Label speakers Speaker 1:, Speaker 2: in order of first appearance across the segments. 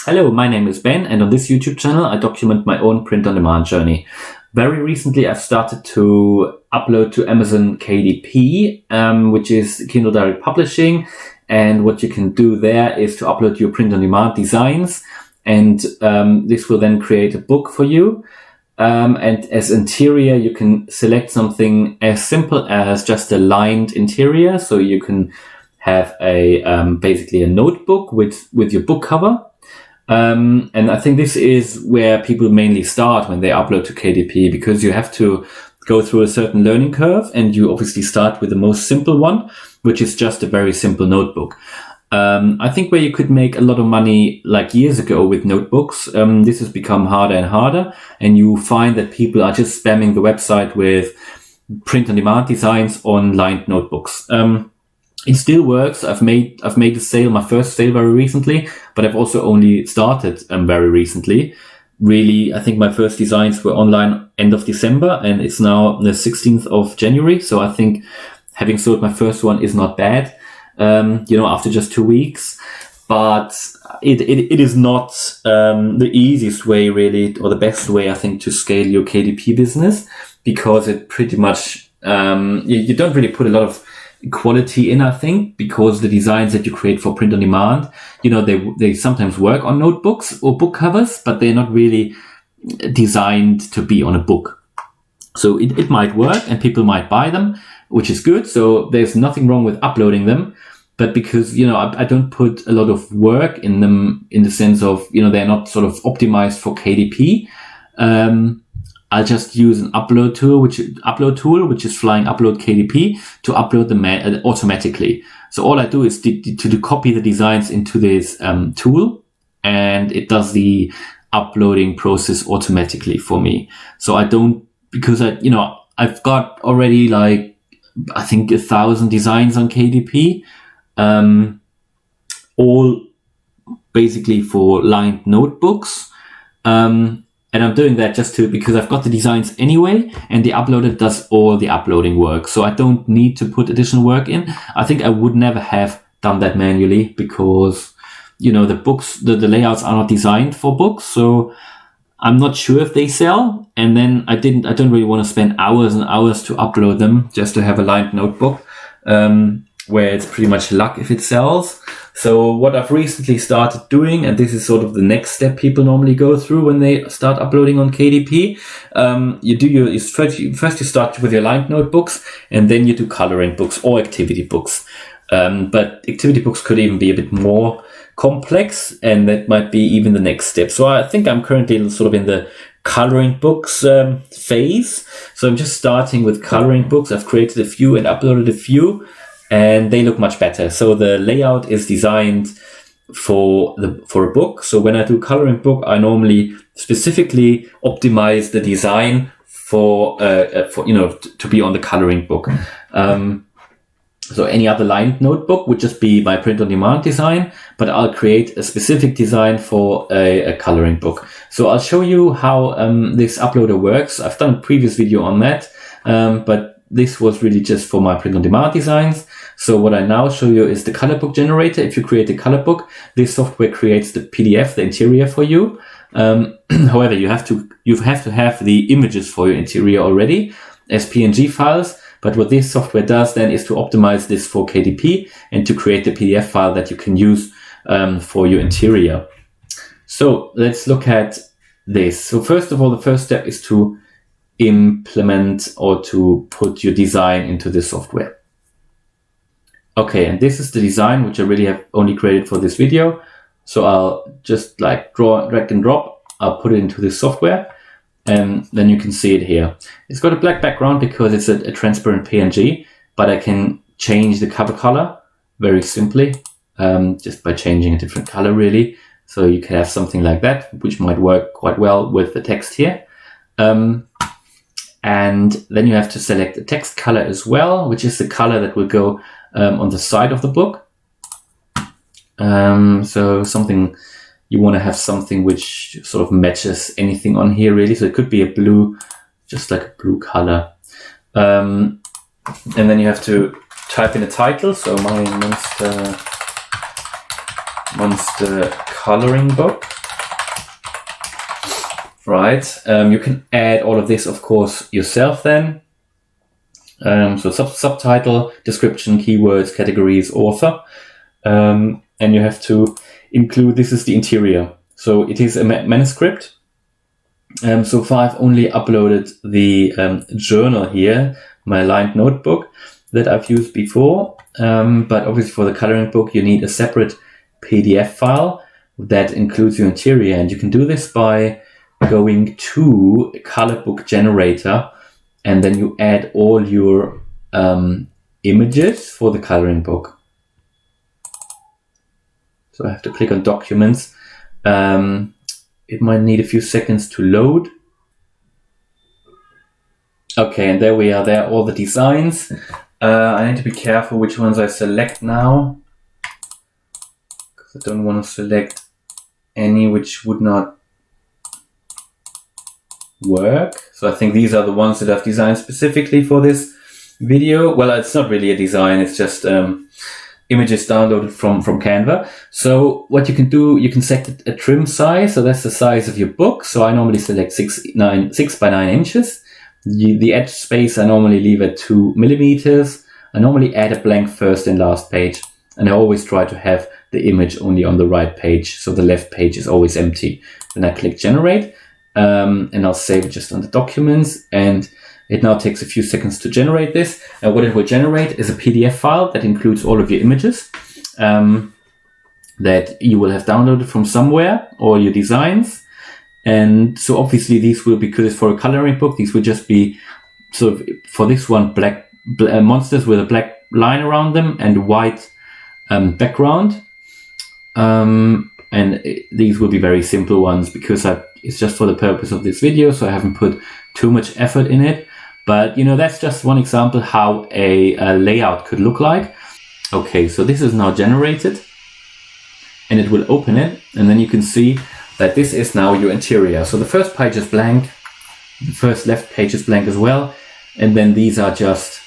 Speaker 1: Hello, my name is Ben, and on this YouTube channel I document my own print-on-demand journey. Very recently I've started to upload to Amazon KDP, which is Kindle Direct Publishing, and what you can do there is to upload your print-on-demand designs, and this will then create a book for you. And as interior, you can select something as simple as just a lined interior, so you can have a basically a notebook with your book cover. And I think this is where people mainly start when they upload to KDP, because you have to go through a certain learning curve, and you obviously start with the most simple one, which is just a very simple notebook. I think where you could make a lot of money like years ago with notebooks, this has become harder and harder, and you find that people are just spamming the website with print-on-demand designs on lined notebooks. It still works. I've made a sale, my first sale very recently, but I've also only started very recently. Really, I think my first designs were online end of December, and it's now the 16th of January. So I think having sold my first one is not bad, after just 2 weeks. But it is not the easiest way really, or the best way, I think, to scale your KDP business, because it pretty much, you don't really put a lot of quality in, I think, because the designs that you create for print on demand, they sometimes work on notebooks or book covers, but they're not really designed to be on a book. So it might work and people might buy them, which is good. So there's nothing wrong with uploading them. But because, I don't put a lot of work in them, in the sense of, they're not sort of optimized for KDP. I'll just use an upload tool, which is flying upload KDP, to upload them automatically. So all I do is to copy the designs into this tool, and it does the uploading process automatically for me. So I don't, because I've got already I think 1,000 designs on KDP, all basically for lined notebooks. And I'm doing that because I've got the designs anyway, and the uploader does all the uploading work. So I don't need to put additional work in. I think I would never have done that manually, because, the books, the layouts are not designed for books. So I'm not sure if they sell. And then I don't really want to spend hours and hours to upload them just to have a lined notebook, where it's pretty much luck if it sells. So what I've recently started doing, and this is sort of the next step people normally go through when they start uploading on KDP, first you start with your lined notebooks, and then you do coloring books or activity books. But activity books could even be a bit more complex, and that might be even the next step. So I think I'm currently sort of in the coloring books phase. So I'm just starting with coloring books. I've created a few and uploaded a few, and they look much better. So the layout is designed for a book. So when I do coloring book, I normally specifically optimize the design for to be on the coloring book. So any other lined notebook would just be my print on demand design, but I'll create a specific design for a coloring book. So I'll show you how this uploader works. I've done a previous video on that, but this was really just for my print on demand designs. So what I now show you is the color book generator. If you create a color book, this software creates the PDF, the interior for you. However, you have to have the images for your interior already as PNG files. But what this software does then is to optimize this for KDP and to create the PDF file that you can use for your interior. So let's look at this. So first of all, the first step is to implement or to put your design into the software. Okay, and this is the design which I really have only created for this video. So I'll just drag and drop. I'll put it into this software, and then you can see it here. It's got a black background because it's a transparent PNG, but I can change the cover color very simply, just by changing a different color really. So you can have something like that, which might work quite well with the text here. And then you have to select a text color as well, which is the color that will go on the side of the book. So you want to have something which sort of matches anything on here really. So it could be a blue, just like a blue color. And then you have to type in a title. So my monster coloring book. right? You can add all of this, of course, yourself then. So subtitle, description, keywords, categories, author. And you have to include, this is the interior. So it is a manuscript. So far I've only uploaded the journal here, my lined notebook that I've used before. But obviously for the coloring book, you need a separate PDF file that includes your interior. And you can do this by going to a color book generator, and then you add all your images for the coloring book. So I have to click on documents. It might need a few seconds to load. Okay, and there we are. There are all the designs. I need to be careful which ones I select now, because I don't want to select any which would not work. So I think these are the ones that I've designed specifically for this video. Well, it's not really a design, it's just images downloaded from Canva. So what you can do, you can select a trim size. So that's the size of your book. So I normally select 6 by 9 inches. The edge space I normally leave at 2 millimeters. I normally add a blank first and last page. And I always try to have the image only on the right page. So the left page is always empty. Then I click generate. And I'll save it just on the documents, and it now takes a few seconds to generate this. And what it will generate is a PDF file that includes all of your images that you will have downloaded from somewhere, or your designs. And so obviously these will, because it's for a coloring book, these will just be sort of, for this one, black monsters with a black line around them and white background. And these will be very simple ones, because it's just for the purpose of this video, so I haven't put too much effort in it. But, you know, that's just one example how a layout could look like. Okay, so this is now generated, and it will open it, and then you can see that this is now your interior. So the first page is blank, the first left page is blank as well, and then these are just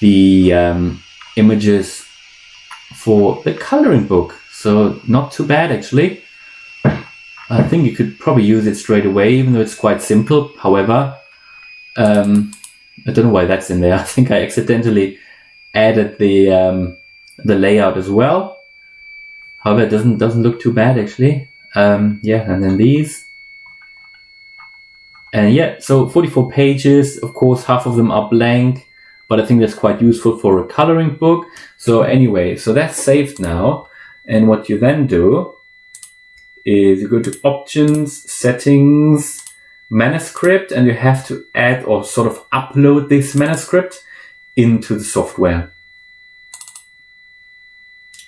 Speaker 1: the images for the coloring book. So not too bad, actually. I think you could probably use it straight away, even though it's quite simple. However, I don't know why that's in there. I think I accidentally added the layout as well. However, it doesn't look too bad, actually. Yeah, and then these. And yeah, so 44 pages. Of course, half of them are blank, but I think that's quite useful for a coloring book. So anyway, so that's saved now. And what you then do is you go to options, settings, manuscript, and you have to add or sort of upload this manuscript into the software.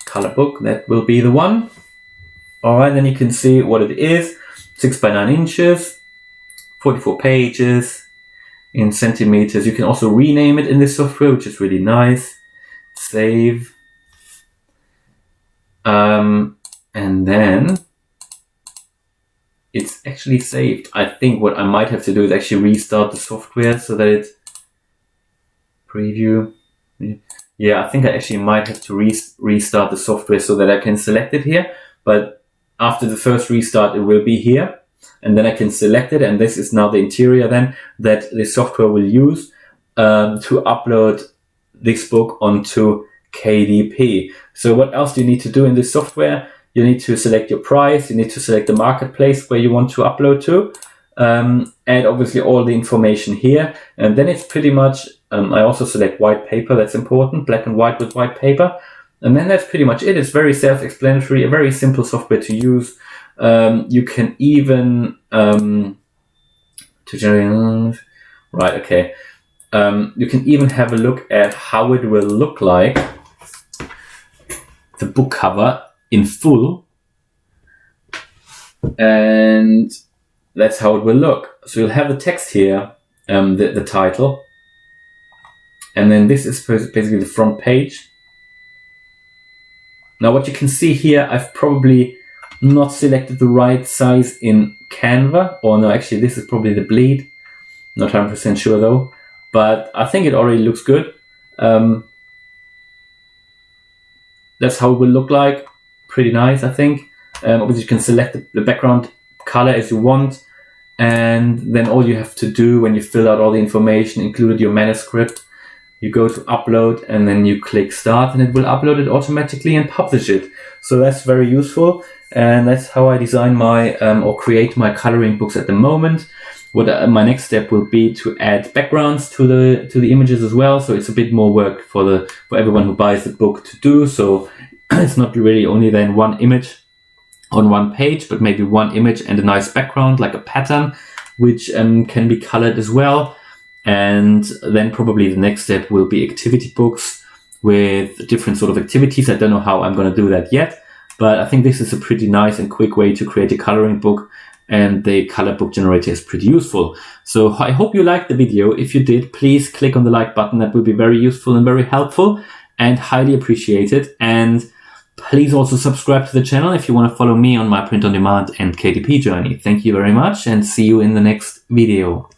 Speaker 1: Color book, that will be the one. All right, then you can see what it is. 6 by 9 inches, 44 pages in centimeters. You can also rename it in this software, which is really nice. Save. And then it's actually saved. I think what I might have to do is actually restart the software so that it preview. Yeah, I think I actually might have to restart the software so that I can select it here. But after the first restart, it will be here, and then I can select it. And this is now the interior then that the software will use to upload this book onto KDP. So what else do you need to do in this software? You need to select your price. You need to select the marketplace where you want to upload to, and obviously all the information here. And then it's pretty much, I also select white paper. That's important, black and white with white paper. And then that's pretty much it. It's very self-explanatory, a very simple software to use. You can even, to generate, right, okay. You can even have a look at how it will look like, the book cover in full, and that's how it will look. So you'll have the text here, the title, and then this is basically the front page. Now what you can see here, I've probably not selected the right size in Canva, or no, actually this is probably the bleed, not 100% sure though, but I think it already looks good. That's how it will look like. Pretty nice, I think. Obviously you can select the background color as you want. And then all you have to do when you fill out all the information, included your manuscript, you go to upload and then you click start and it will upload it automatically and publish it. So that's very useful. And that's how I design my or create my coloring books at the moment. What my next step will be to add backgrounds to the images as well. So it's a bit more work for everyone who buys the book to do. So it's not really only then one image on one page, but maybe one image and a nice background, like a pattern, which can be colored as well. And then probably the next step will be activity books with different sort of activities. I don't know how I'm going to do that yet, but I think this is a pretty nice and quick way to create a coloring book, and the color book generator is pretty useful. So I hope you liked the video. If you did, please click on the like button. That will be very useful and very helpful and highly appreciated. And please also subscribe to the channel if you want to follow me on my print on demand and KDP journey. Thank you very much and see you in the next video.